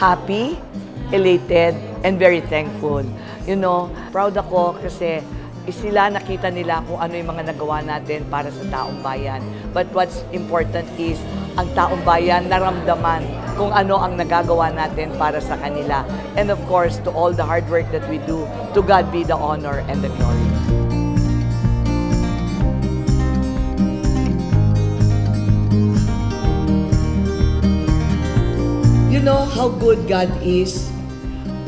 happy, elated, and very thankful. You know, proud ako kasi sila nakita nila kung ano yung mga nagawa natin para sa taong bayan. But what's important is ang taong bayan naramdaman kung ano ang nagagawa natin para sa kanila. And of course, to all the hard work that we do, to God be the honor and the glory. You know how good God is?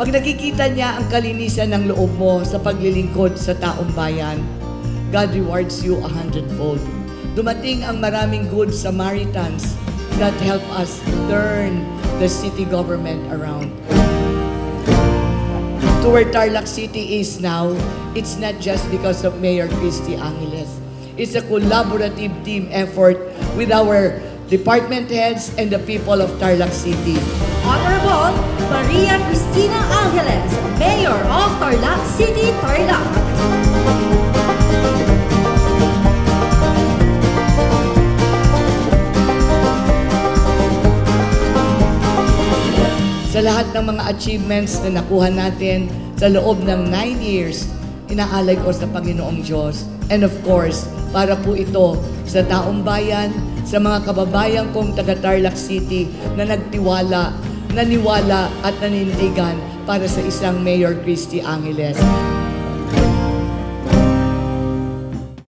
Pag nakikita niya ang kalinisan ng loob mo sa paglilingkod sa taong bayan, God rewards you 100-fold. Dumating ang maraming good Samaritans that help us turn the city government around. To where Tarlac City is now, it's not just because of Mayor Christy Angeles. It's a collaborative team effort with our department heads and the people of Tarlac City. Honorable Maria Cristina Angeles, Mayor of Tarlac City, Tarlac. Sa lahat ng mga achievements na nakuha natin sa loob ng 9 years, inaalay ko sa Panginoong Diyos. And of course, para po ito sa taong bayan, sa mga kababayan kong taga Tarlac City na nagtiwala, naniwala at nanindigan para sa isang Mayor Christy Angeles.